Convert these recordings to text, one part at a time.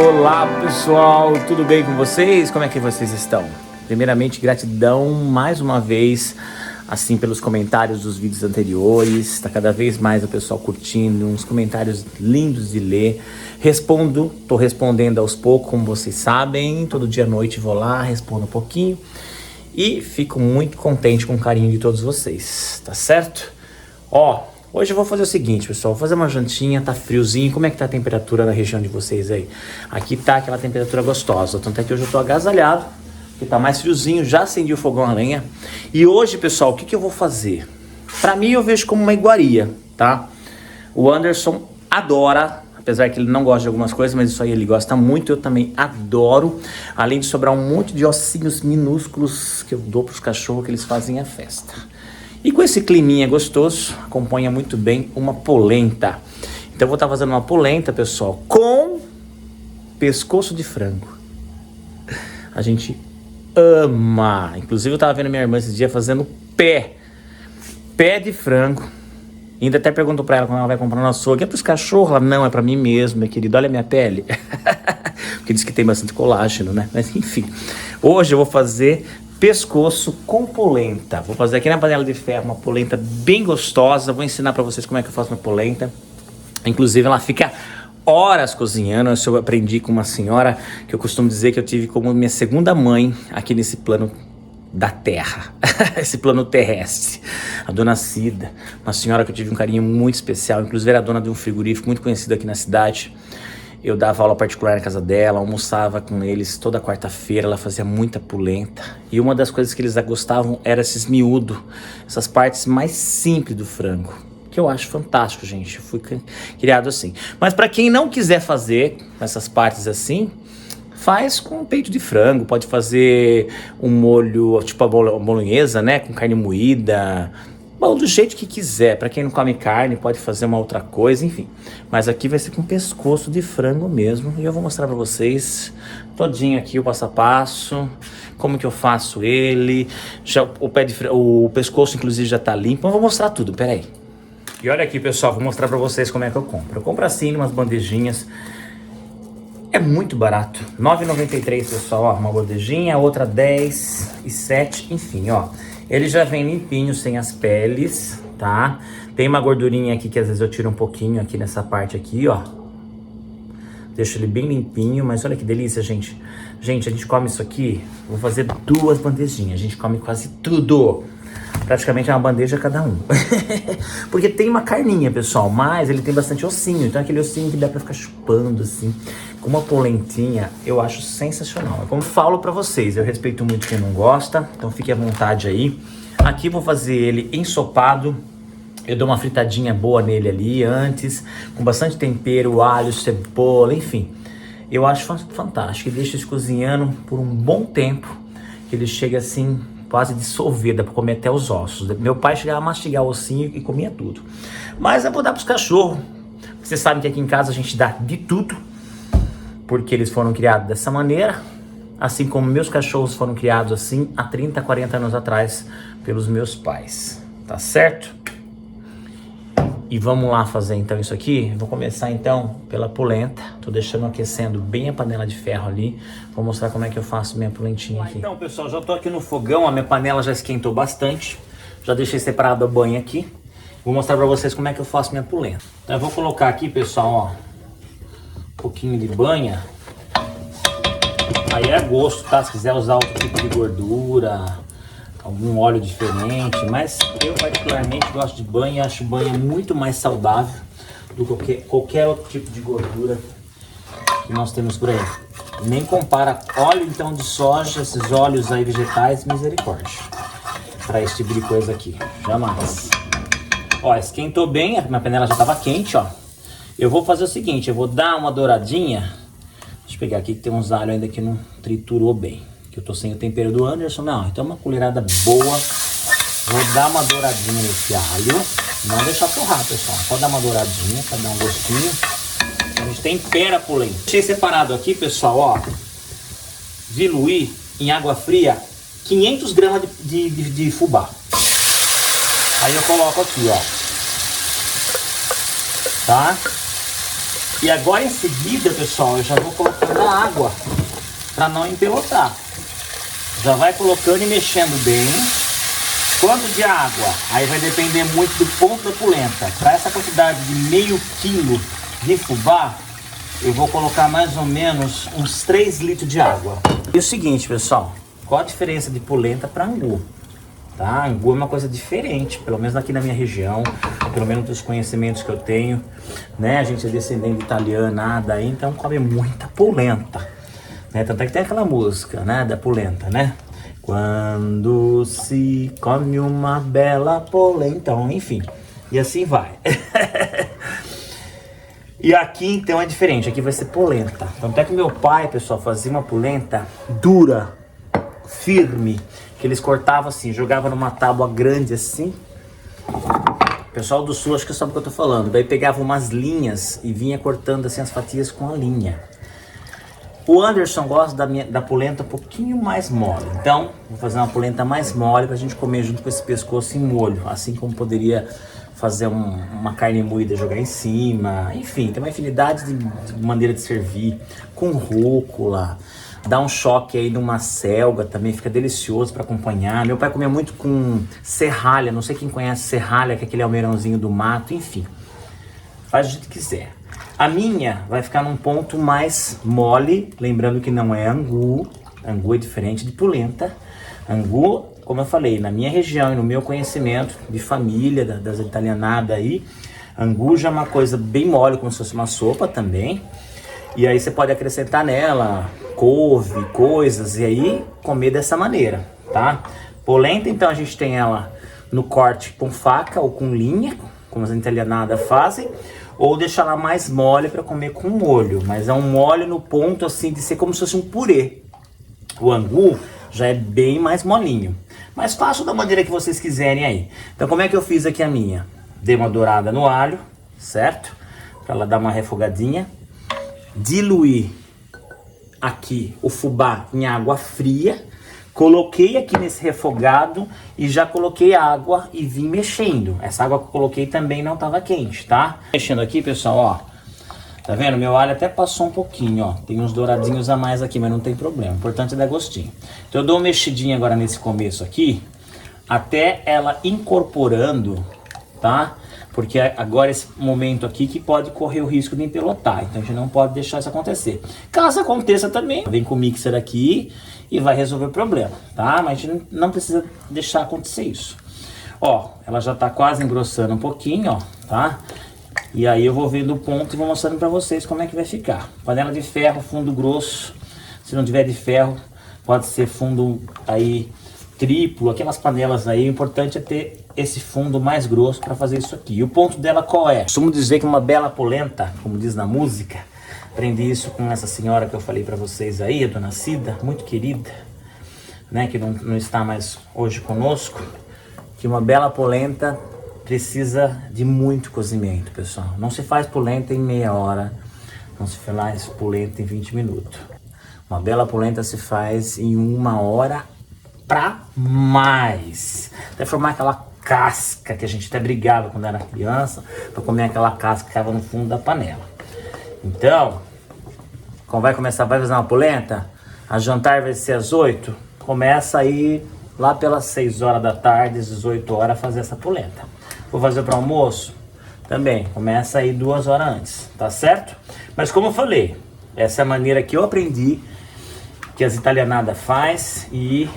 Olá pessoal, tudo bem com vocês? Como é que vocês estão? Primeiramente, gratidão mais uma vez, assim, pelos comentários dos vídeos anteriores. Tá cada vez mais o pessoal curtindo, uns comentários lindos de ler. Tô respondendo aos poucos, como vocês sabem. Todo dia à noite vou lá, respondo um pouquinho. E fico muito contente com o carinho de todos vocês, tá certo? Hoje eu vou fazer o seguinte, pessoal, vou fazer uma jantinha, tá friozinho. Como é que tá a temperatura na região de vocês aí? Aqui tá aquela temperatura gostosa, tanto é que hoje eu tô agasalhado, porque tá mais friozinho, já acendi o fogão a lenha. E hoje, pessoal, o que eu vou fazer? Pra mim eu vejo como uma iguaria, tá? O Anderson adora, apesar que ele não gosta de algumas coisas, mas isso aí ele gosta muito, eu também adoro. Além de sobrar um monte de ossinhos minúsculos que eu dou pros cachorros que eles fazem a festa. E com esse climinha gostoso, acompanha muito bem uma polenta. Então eu vou estar fazendo uma polenta, pessoal, com pescoço de frango. A gente ama. Inclusive eu estava vendo minha irmã esses dias fazendo pé de frango. Ainda até perguntou para ela quando ela vai comprar no açougue. É para os cachorros? Ela, não, é para mim mesmo, minha querida. Olha a minha pele. Porque diz que tem bastante colágeno, né? Mas enfim, hoje eu vou fazer pescoço com polenta. Vou fazer aqui na panela de ferro uma polenta bem gostosa. Vou ensinar pra vocês como é que eu faço uma polenta. Inclusive ela fica horas cozinhando. Isso eu aprendi com uma senhora que eu costumo dizer que eu tive como minha segunda mãe aqui nesse plano da terra. Esse plano terrestre. A dona Cida, uma senhora que eu tive um carinho muito especial. Inclusive era dona de um frigorífico muito conhecido aqui na cidade. Eu dava aula particular na casa dela, almoçava com eles toda quarta-feira, ela fazia muita polenta. E uma das coisas que eles gostavam era esses miúdos, essas partes mais simples do frango, que eu acho fantástico, gente. Eu fui criado assim. Mas para quem não quiser fazer essas partes assim, faz com peito de frango, pode fazer um molho, tipo a bolonhesa, né, com carne moída. Bom, do jeito que quiser. Para quem não come carne, pode fazer uma outra coisa, enfim. Mas aqui vai ser com pescoço de frango mesmo. E eu vou mostrar para vocês todinho aqui o passo a passo, como que eu faço ele. Já, o pescoço, inclusive, já tá limpo. Eu vou mostrar tudo, peraí. E olha aqui, pessoal, vou mostrar para vocês como é que eu compro. Eu compro assim, umas bandejinhas. É muito barato. R$ 9,93, pessoal, ó, uma bandejinha, outra 10 e 7, enfim, ó. Ele já vem limpinho, sem as peles, tá? Tem uma gordurinha aqui que às vezes eu tiro um pouquinho aqui nessa parte aqui, ó. Deixo ele bem limpinho, mas olha que delícia, gente. Gente, a gente come isso aqui, vou fazer 2 bandejinhas. A gente come quase tudo. Praticamente é uma bandeja cada um. Porque tem uma carninha, pessoal, mas ele tem bastante ossinho. Então é aquele ossinho que dá pra ficar chupando, assim. Com uma polentinha, eu acho sensacional. É como eu falo pra vocês, eu respeito muito quem não gosta. Então fique à vontade aí. Aqui vou fazer ele ensopado. Eu dou uma fritadinha boa nele ali antes. Com bastante tempero, alho, cebola, enfim. Eu acho fantástico. E deixo isso cozinhando por um bom tempo. Que ele chega assim, quase dissolver, dá pra comer até os ossos. Meu pai chegava a mastigar o ossinho e comia tudo. Mas eu vou dar pros cachorros. Vocês sabem que aqui em casa a gente dá de tudo, porque eles foram criados dessa maneira, assim como meus cachorros foram criados assim há 30, 40 anos atrás pelos meus pais, tá certo? E vamos lá fazer então isso aqui. Vou começar então pela polenta. Tô deixando aquecendo bem a panela de ferro ali. Vou mostrar como é que eu faço minha polentinha aqui. Então, pessoal, já tô aqui no fogão. A minha panela já esquentou bastante. Já deixei separado a banha aqui. Vou mostrar pra vocês como é que eu faço minha polenta. Então eu vou colocar aqui, pessoal, ó, um pouquinho de banha. Aí é a gosto, tá? Se quiser usar outro tipo de gordura, algum óleo diferente, mas eu particularmente gosto de banha, acho banha muito mais saudável do que qualquer outro tipo de gordura que nós temos por aí. Nem compara óleo então de soja, esses óleos aí vegetais, misericórdia, para esse tipo de coisa aqui, jamais. Ó, esquentou bem, a minha panela já estava quente, ó. Eu vou fazer o seguinte, eu vou dar uma douradinha. Deixa eu pegar aqui que tem uns alhos ainda que não triturou bem. Que eu tô sem o tempero do Anderson. Não, então uma colherada boa. Vou dar uma douradinha nesse alho. Não deixar torrar, pessoal. Só dar uma douradinha pra dar um gostinho. A gente tempera a polenta. Deixei separado aqui, pessoal, ó. Diluir em água fria 500 gramas de fubá. Aí eu coloco aqui, ó. Tá? E agora em seguida, pessoal, eu já vou colocar da água, para não empelotar. Já vai colocando e mexendo bem. Quanto de água? Aí vai depender muito do ponto da polenta. Para essa quantidade de meio quilo de fubá, eu vou colocar mais ou menos uns 3 litros de água. E o seguinte, pessoal, qual a diferença de polenta para angu? Tá? Angu é uma coisa diferente, pelo menos aqui na minha região, pelo menos dos conhecimentos que eu tenho, né? A gente é descendente italiana daí, então come muita polenta, né? Tanto é que tem aquela música, né, da polenta, né? Quando se come uma bela polenta, então, enfim, e assim vai. E aqui então é diferente, aqui vai ser polenta. Tanto é que meu pai, pessoal, fazia uma polenta dura, firme, que eles cortavam assim, jogavam numa tábua grande assim. O pessoal do sul acho que sabe o que eu tô falando. Daí pegava umas linhas e vinha cortando assim as fatias com a linha. O Anderson gosta da polenta um pouquinho mais mole. Então, vou fazer uma polenta mais mole pra gente comer junto com esse pescoço em molho. Assim como poderia fazer uma carne moída, jogar em cima. Enfim, tem uma infinidade de maneira de servir. Com rúcula. Dá um choque aí numa selga também, fica delicioso para acompanhar. Meu pai comia muito com serralha, não sei quem conhece serralha, que é aquele almeirãozinho do mato, enfim. Faz do jeito que quiser. A minha vai ficar num ponto mais mole, lembrando que não é angu. Angu é diferente de polenta. Angu, como eu falei, na minha região e no meu conhecimento de família, das italianadas aí, angu já é uma coisa bem mole, como se fosse uma sopa também. E aí você pode acrescentar nela couve, coisas, e aí comer dessa maneira, tá? Polenta, então a gente tem ela no corte com faca ou com linha, como as italianadas fazem, ou deixar ela mais mole para comer com molho, mas é um molho no ponto assim de ser como se fosse um purê. O angu já é bem mais molinho, mas faço da maneira que vocês quiserem aí. Então como é que eu fiz aqui a minha? Dei uma dourada no alho, certo? Para ela dar uma refogadinha. Diluí aqui o fubá em água fria, coloquei aqui nesse refogado e já coloquei água e vim mexendo. Essa água que eu coloquei também não estava quente, tá? Mexendo aqui, pessoal, ó, tá vendo? Meu alho até passou um pouquinho, ó, tem uns douradinhos a mais aqui, mas não tem problema, o importante é dar gostinho. Então eu dou uma mexidinha agora nesse começo aqui, até ela incorporando, tá? Porque agora esse momento aqui que pode correr o risco de empelotar. Então a gente não pode deixar isso acontecer. Caso aconteça também, vem com o mixer aqui e vai resolver o problema, tá? Mas a gente não precisa deixar acontecer isso. Ó, ela já tá quase engrossando um pouquinho, ó, tá? E aí eu vou vendo o ponto e vou mostrando pra vocês como é que vai ficar. Panela de ferro, fundo grosso. Se não tiver de ferro, pode ser fundo aí triplo, aquelas panelas aí. O importante é ter esse fundo mais grosso para fazer isso aqui. E o ponto dela qual é? Costumo dizer que uma bela polenta, como diz na música, aprendi isso com essa senhora que eu falei para vocês aí, a dona Cida, muito querida, né, que não está mais hoje conosco, que uma bela polenta precisa de muito cozimento, pessoal. Não se faz polenta em meia hora, não se faz polenta em 20 minutos. Uma bela polenta se faz em 1 hora pra mais. Até formar aquela casca que a gente até brigava quando era criança para comer aquela casca que estava no fundo da panela. Então, como vai começar, vai fazer uma polenta, a jantar vai ser às 8, começa aí lá pelas 6 horas da tarde, às 18 horas, fazer essa polenta. Vou fazer para almoço? Também, começa aí 2 horas antes, tá certo? Mas como eu falei, essa é a maneira que eu aprendi, que as italianadas faz, e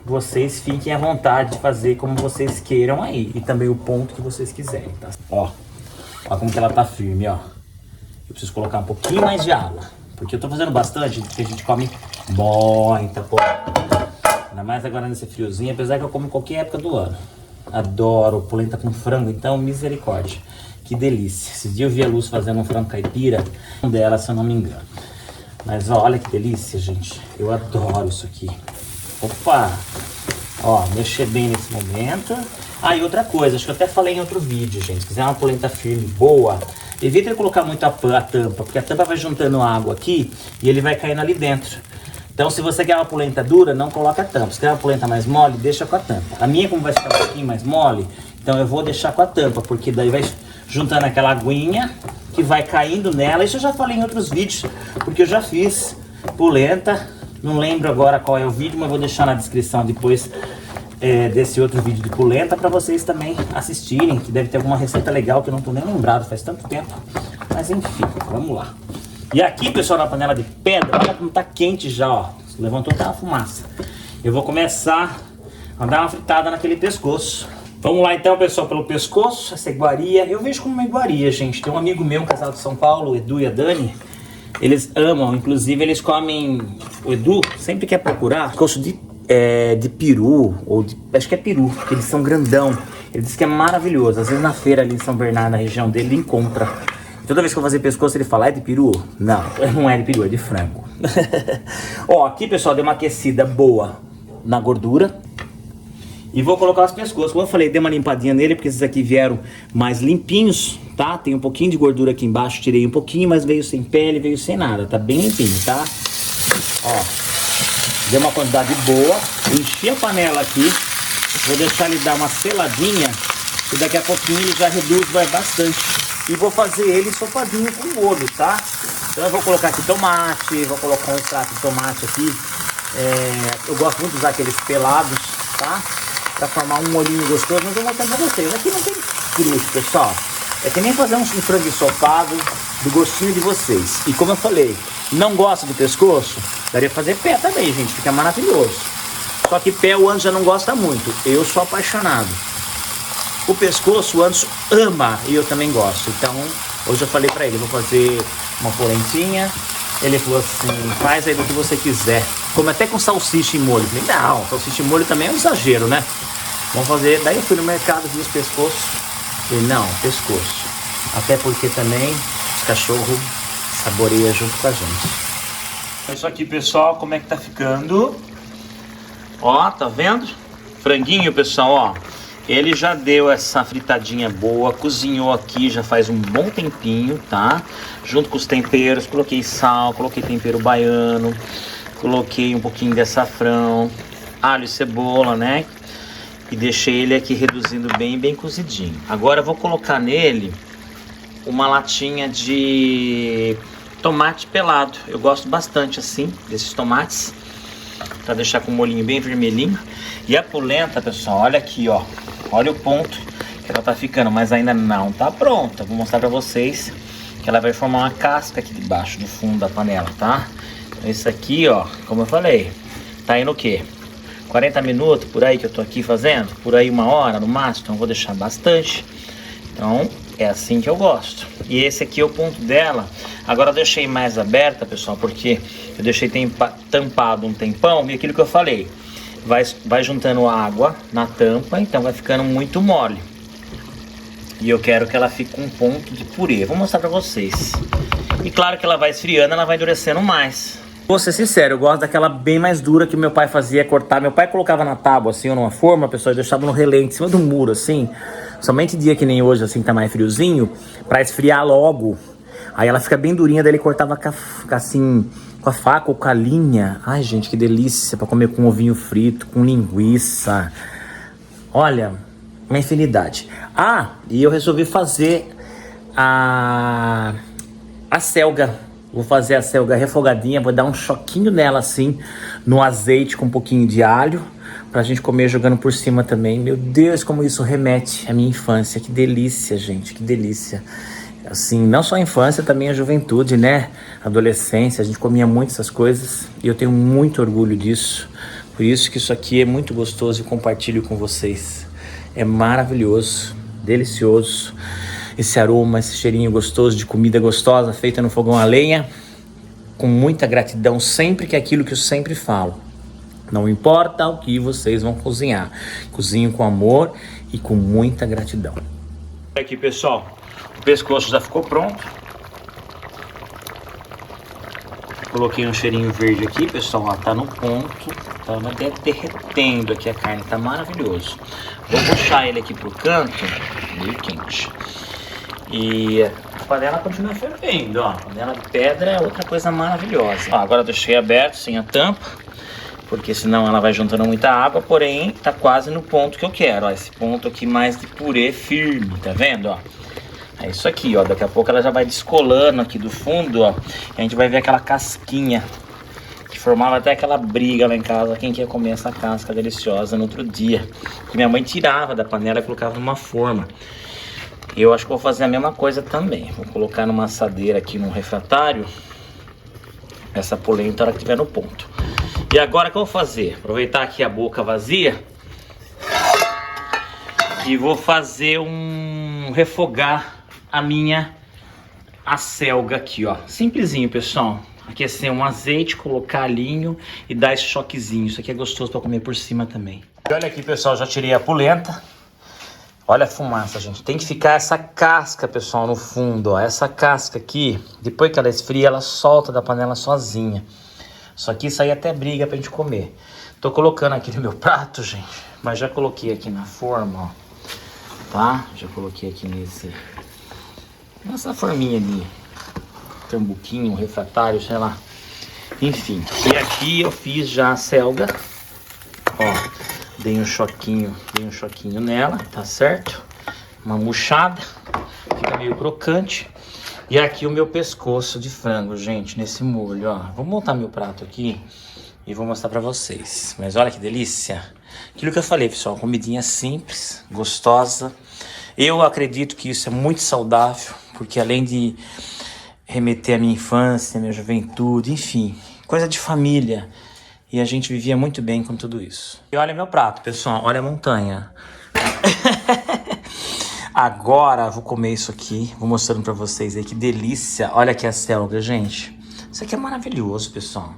vocês fiquem à vontade de fazer como vocês queiram aí. E também o ponto que vocês quiserem, tá? Ó como que ela tá firme, ó. Eu preciso colocar um pouquinho mais de água, porque eu tô fazendo bastante, porque a gente come muita pô. Ainda mais agora nesse friozinho, apesar que eu como em qualquer época do ano. Adoro polenta com frango, então misericórdia. Que delícia. Esses dias eu vi a Luz fazendo um frango caipira, um dela, se eu não me engano. Mas ó, olha que delícia, gente. Eu adoro isso aqui. Opa! Ó, mexer bem nesse momento. Ah, e outra coisa, acho que eu até falei em outro vídeo, gente. Se quiser uma polenta firme, boa, evita colocar muito a tampa, porque a tampa vai juntando água aqui e ele vai caindo ali dentro. Então, se você quer uma polenta dura, não coloca a tampa. Se quer uma polenta mais mole, deixa com a tampa. A minha, como vai ficar um pouquinho mais mole, então eu vou deixar com a tampa, porque daí vai juntando aquela aguinha que vai caindo nela. Isso eu já falei em outros vídeos, porque eu já fiz polenta. Não lembro agora qual é o vídeo, mas vou deixar na descrição depois desse outro vídeo de polenta para vocês também assistirem, que deve ter alguma receita legal que eu não tô nem lembrado, faz tanto tempo. Mas enfim, vamos lá. E aqui, pessoal, na panela de pedra, olha como tá quente já, ó. Levantou até uma fumaça. Eu vou começar a dar uma fritada naquele pescoço. Vamos lá então, pessoal, pelo pescoço, essa iguaria. Eu vejo como uma iguaria, gente. Tem um amigo meu, um casal de São Paulo, o Edu e a Dani. Eles amam, inclusive eles comem... O Edu sempre quer procurar pescoço de peru, ou acho que é peru, porque eles são grandão. Ele diz que é maravilhoso. Às vezes na feira ali em São Bernardo, na região dele, ele encontra. Toda vez que eu vou fazer pescoço, ele fala, é de peru? Não, não é de peru, é de frango. Ó, aqui, pessoal, deu uma aquecida boa na gordura. E vou colocar os pescoços. Como eu falei, dei uma limpadinha nele, porque esses aqui vieram mais limpinhos, tá? Tem um pouquinho de gordura aqui embaixo, tirei um pouquinho, mas veio sem pele, veio sem nada. Tá bem limpinho, tá? Ó, deu uma quantidade boa. Enchi a panela aqui. Vou deixar ele dar uma seladinha, e daqui a pouquinho ele já reduz, vai bastante. E vou fazer ele ensopadinho com molho, tá? Então eu vou colocar aqui tomate, vou colocar um extrato de tomate aqui. Eu gosto muito de usar aqueles pelados, tá? Pra formar um molhinho gostoso, mas eu vou mostrar pra vocês. Aqui não tem truque, pessoal. É que nem fazer um frango ensopado do gostinho de vocês. E como eu falei, não gosta do pescoço? Daria pra fazer pé também, gente. Fica maravilhoso. Só que pé o Anderson já não gosta muito. Eu sou apaixonado. O pescoço o Anderson ama e eu também gosto. Então, hoje eu falei pra ele, eu vou fazer uma polentinha. Ele falou assim, faz aí do que você quiser. Come até com salsicha em molho. Eu falei, não, salsicha em molho também é um exagero, né? Vamos fazer. Daí eu fui no mercado, vi os pescoços. Falei, não, pescoço. Até porque também os cachorros saboreiam junto com a gente. Isso aqui, pessoal, como é que tá ficando? Ó, tá vendo? Franguinho, pessoal, ó. Ele já deu essa fritadinha boa, cozinhou aqui já faz um bom tempinho, tá? Junto com os temperos, coloquei sal, coloquei tempero baiano, coloquei um pouquinho de açafrão, alho e cebola, né? E deixei ele aqui reduzindo bem cozidinho. Agora eu vou colocar nele uma latinha de tomate pelado. Eu gosto bastante assim, desses tomates, pra deixar com o molhinho bem vermelhinho. E a polenta, pessoal, olha aqui, ó. Olha o ponto que ela tá ficando, mas ainda não tá pronta. Vou mostrar pra vocês que ela vai formar uma casca aqui debaixo, do fundo da panela, tá? Então isso aqui, ó, como eu falei, tá indo o quê? 40 minutos por aí que eu tô aqui fazendo? Por aí 1 hora no máximo, então eu vou deixar bastante. Então é assim que eu gosto. E esse aqui é o ponto dela. Agora eu deixei mais aberta, pessoal, porque eu deixei tampado um tempão. E aquilo que eu falei, vai juntando água na tampa, então vai ficando muito mole. E eu quero que ela fique com um ponto de purê. Vou mostrar pra vocês. E claro que ela vai esfriando, ela vai endurecendo mais. Vou ser sincero, eu gosto daquela bem mais dura que meu pai fazia cortar. Meu pai colocava na tábua assim ou numa forma, pessoal, e deixava no relento, em cima do muro assim. Somente dia que nem hoje, assim, tá mais friozinho, pra esfriar logo. Aí ela fica bem durinha, daí ele cortava assim, com a faca ou com a linha. Ai, gente, que delícia pra comer com ovinho frito, com linguiça. Olha, uma infinidade. Ah, e eu resolvi fazer a selga. Vou fazer a selga refogadinha, vou dar um choquinho nela assim, no azeite com um pouquinho de alho, pra gente comer jogando por cima também. Meu Deus, como isso remete à minha infância. Que delícia, gente, que delícia. Assim, não só a infância, também a juventude, né? Adolescência, a gente comia muito essas coisas e eu tenho muito orgulho disso. Por isso que isso aqui é muito gostoso e compartilho com vocês. É maravilhoso, delicioso. Esse aroma, esse cheirinho gostoso de comida gostosa feita no fogão a lenha. Com muita gratidão, sempre que é aquilo que eu sempre falo. Não importa o que vocês vão cozinhar. Cozinho com amor e com muita gratidão. Aqui, pessoal. O pescoço já ficou pronto. Coloquei um cheirinho verde aqui, pessoal. Ó, tá no ponto. Tá derretendo aqui a carne. Tá maravilhoso. Vou puxar ele aqui pro canto. Meio quente. E a panela continua fervendo, ó. A panela de pedra é outra coisa maravilhosa. Ó, agora eu deixei aberto, sem a tampa, porque senão ela vai juntando muita água, porém tá quase no ponto que eu quero, ó. Esse ponto aqui mais de purê firme, tá vendo, ó? É isso aqui, ó. Daqui a pouco ela já vai descolando aqui do fundo, ó. E a gente vai ver aquela casquinha que formava até aquela briga lá em casa, quem quer comer essa casca deliciosa no outro dia. Que minha mãe tirava da panela e colocava numa forma. Eu acho que vou fazer a mesma coisa também. Vou colocar numa assadeira aqui no refratário essa polenta na hora que estiver no ponto. E agora o que eu vou fazer? Aproveitar aqui a boca vazia e vou fazer refogar a minha acelga aqui, ó. Simplesinho, pessoal. Aquecer um azeite, colocar alinho e dar esse choquezinho. Isso aqui é gostoso para comer por cima também. E olha aqui, pessoal, já tirei a polenta. Olha a fumaça, gente. Tem que ficar essa casca, pessoal, no fundo, ó. Essa casca aqui, depois que ela esfria, ela solta da panela sozinha. Só que isso aí até briga pra gente comer. Tô colocando aqui no meu prato, gente. Mas já coloquei aqui na forma, ó. Tá? Já coloquei aqui nessa forminha ali. Tambuquinho, refratário, sei lá. Enfim. E aqui eu fiz já a selga. Ó. Dei um choquinho nela, tá certo? Uma murchada, fica meio crocante. E aqui o meu pescoço de frango, gente, nesse molho, ó. Vou montar meu prato aqui e vou mostrar pra vocês. Mas olha que delícia. Aquilo que eu falei, pessoal, comidinha simples, gostosa. Eu acredito que isso é muito saudável, porque além de remeter à minha infância, à minha juventude, enfim, coisa de família. E a gente vivia muito bem com tudo isso. E olha meu prato, pessoal. Olha a montanha. Agora vou comer isso aqui. Vou mostrando pra vocês aí que delícia. Olha aqui a selga, gente. Isso aqui é maravilhoso, pessoal.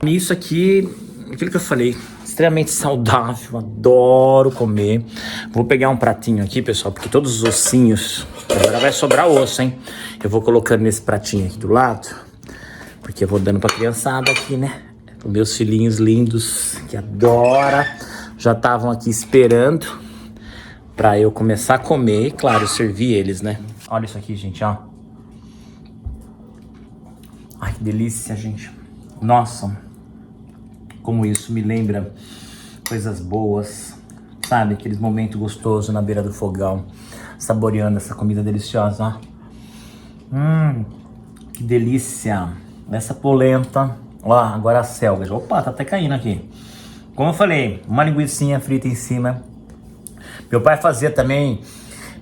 Isso aqui, aquilo que eu falei, extremamente saudável. Adoro comer. Vou pegar um pratinho aqui, pessoal, porque todos os ossinhos... Agora vai sobrar osso, hein? Eu vou colocando nesse pratinho aqui do lado. Porque eu vou dando pra criançada aqui, né? Os meus filhinhos lindos, que adora, já estavam aqui esperando pra eu começar a comer e, claro, servir eles, né? Olha isso aqui, gente, ó. Ai, que delícia, gente. Nossa, como isso me lembra coisas boas, sabe? Aqueles momentos gostosos na beira do fogão, saboreando essa comida deliciosa, ó. Que delícia. Essa polenta... Ó, agora a selga. Opa, tá até caindo aqui. Como eu falei, uma linguicinha frita em cima. Meu pai fazia também,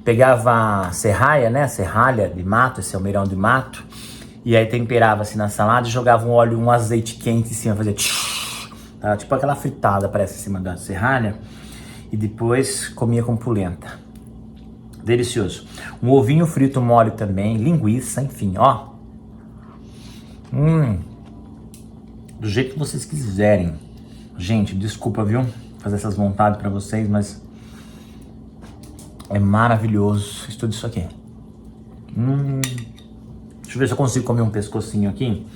pegava serraia, né? Serralha de mato, esse almeirão de mato. E aí temperava assim na salada e jogava um óleo, um azeite quente em cima. Fazia tá? Tipo aquela fritada, parece, em cima da serralha. E depois comia com polenta. Delicioso. Um ovinho frito mole também, linguiça, enfim, ó. Do jeito que vocês quiserem. Gente, desculpa, viu? Fazer essas vontades pra vocês, mas... é maravilhoso. Tudo isso aqui. Deixa eu ver se eu consigo comer um pescocinho aqui.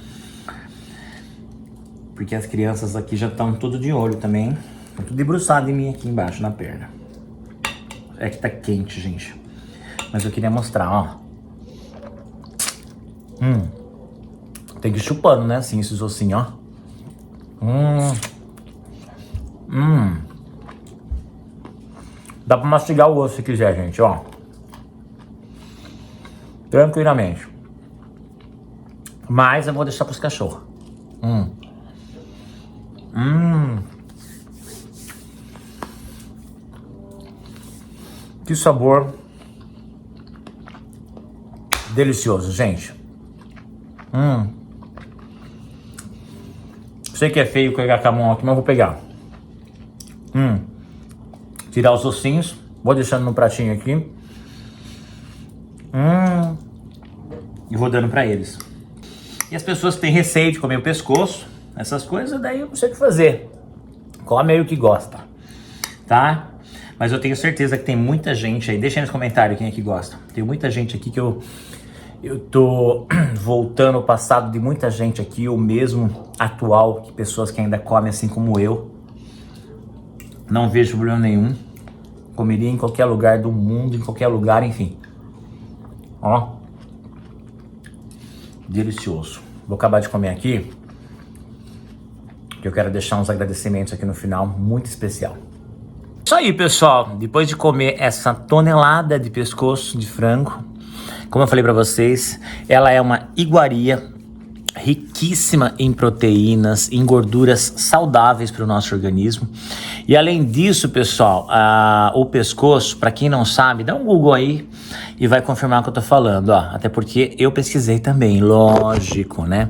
Porque as crianças aqui já estão tudo de olho também. Estão tudo debruçado em mim aqui embaixo, na perna. É que tá quente, gente. Mas eu queria mostrar, ó. Tem que ir chupando, né? Assim, esses ossinhos, ó. Dá pra mastigar o osso se quiser, gente, ó. Tranquilamente. Mas eu vou deixar pros cachorros. Que sabor delicioso, gente. Sei que é feio pegar com a mão aqui, mas eu vou pegar. Tirar os ossinhos. Vou deixando no pratinho aqui. E vou dando pra eles. E as pessoas que têm receio de comer o pescoço, essas coisas, daí eu não sei o que fazer. Come aí o que gosta, tá? Mas eu tenho certeza que tem muita gente aí. Deixa aí nos comentários quem é que gosta. Tem muita gente aqui que eu tô voltando ao passado de muita gente aqui, ou mesmo atual, que pessoas que ainda comem assim como eu. Não vejo problema nenhum. Comeria em qualquer lugar do mundo, em qualquer lugar, enfim. Ó. Delicioso. Vou acabar de comer aqui, que eu quero deixar uns agradecimentos aqui no final, muito especial. Isso aí, pessoal. Depois de comer essa tonelada de pescoço de frango, como eu falei pra vocês, ela é uma iguaria riquíssima em proteínas, em gorduras saudáveis para o nosso organismo. E além disso, pessoal, o pescoço, para quem não sabe, dá um Google aí e vai confirmar o que eu tô falando, ó. Até porque eu pesquisei também, lógico, né?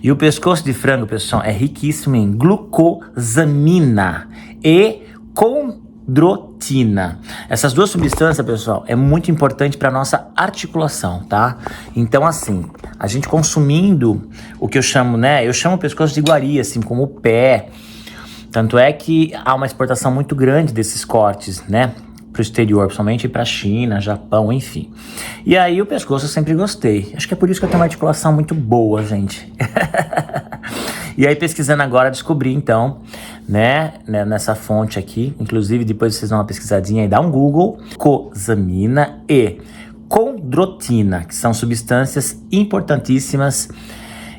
E o pescoço de frango, pessoal, é riquíssimo em glucosamina e condrotina. Essas duas substâncias, pessoal, é muito importante para nossa articulação, tá? Então, assim, a gente consumindo o que eu chamo, né? Eu chamo o pescoço de iguaria, assim, como o pé. Tanto é que há uma exportação muito grande desses cortes, né? Pro exterior, principalmente para China, Japão, enfim. E aí o pescoço eu sempre gostei. Acho que é por isso que eu tenho uma articulação muito boa, gente. E aí pesquisando agora descobri então, né, nessa fonte aqui, inclusive depois vocês dão uma pesquisadinha e dá um Google, glucosamina e condrotina, que são substâncias importantíssimas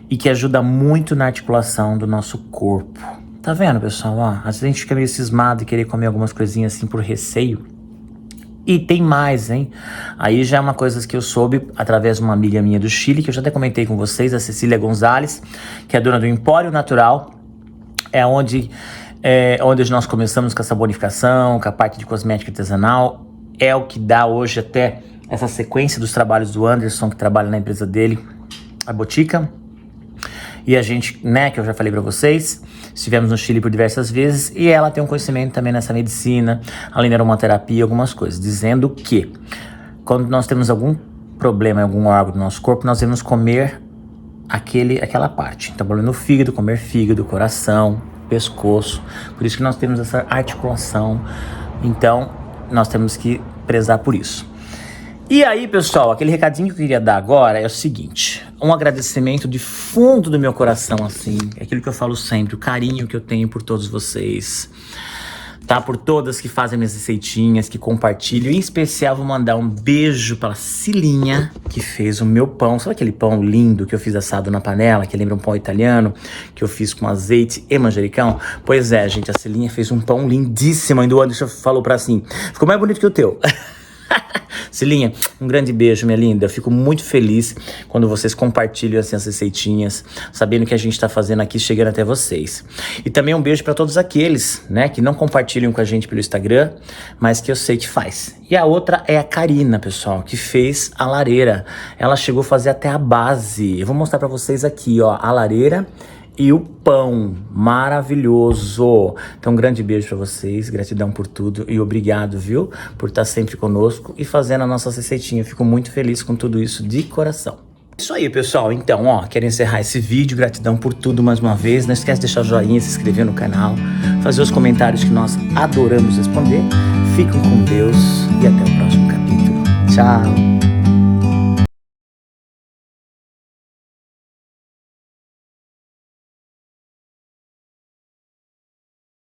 e que ajudam muito na articulação do nosso corpo. Tá vendo, pessoal? Ó, às vezes a gente fica meio cismado e querer comer algumas coisinhas assim por receio. E tem mais, hein? Aí já é uma coisa que eu soube através de uma amiga minha do Chile, que eu já até comentei com vocês, a Cecília Gonzalez, que é dona do Empório Natural, onde nós começamos com essa bonificação, com a parte de cosmética artesanal, é o que dá hoje até essa sequência dos trabalhos do Anderson, que trabalha na empresa dele, a Botica. E a gente, né, que eu já falei pra vocês, estivemos no Chile por diversas vezes e ela tem um conhecimento também nessa medicina, além da aromaterapia, algumas coisas, dizendo que quando nós temos algum problema em algum órgão do nosso corpo, nós devemos comer aquela parte. Então, no fígado, comer fígado, coração, pescoço. Por isso que nós temos essa articulação. Então, nós temos que prezar por isso. E aí, pessoal, aquele recadinho que eu queria dar agora é o seguinte, um agradecimento de fundo do meu coração, assim, aquilo que eu falo sempre, o carinho que eu tenho por todos vocês, tá? Por todas que fazem minhas receitinhas, que compartilham, em especial vou mandar um beijo pra Cilinha, que fez o meu pão, sabe aquele pão lindo que eu fiz assado na panela, que lembra um pão italiano, que eu fiz com azeite e manjericão? Pois é, gente, a Cilinha fez um pão lindíssimo, ainda o Anderson falou pra assim, ficou mais bonito que o teu. Cilinha, um grande beijo, minha linda. Eu fico muito feliz quando vocês compartilham assim, as receitinhas, sabendo que a gente tá fazendo aqui, chegando até vocês. E também um beijo para todos aqueles, né, que não compartilham com a gente pelo Instagram, mas que eu sei que faz. E a outra é a Karina, pessoal, que fez a lareira. Ela chegou a fazer até a base. Eu vou mostrar para vocês aqui, ó, a lareira e o pão maravilhoso. Então, um grande beijo pra vocês, gratidão por tudo e obrigado, viu, por estar sempre conosco e fazendo a nossa receitinha. Fico muito feliz com tudo isso de coração. Isso aí, pessoal. Então, ó, quero encerrar esse vídeo. Gratidão por tudo mais uma vez. Não esquece de deixar o joinha, se inscrever no canal, fazer os comentários que nós adoramos responder. Fiquem com Deus e até o próximo capítulo. Tchau!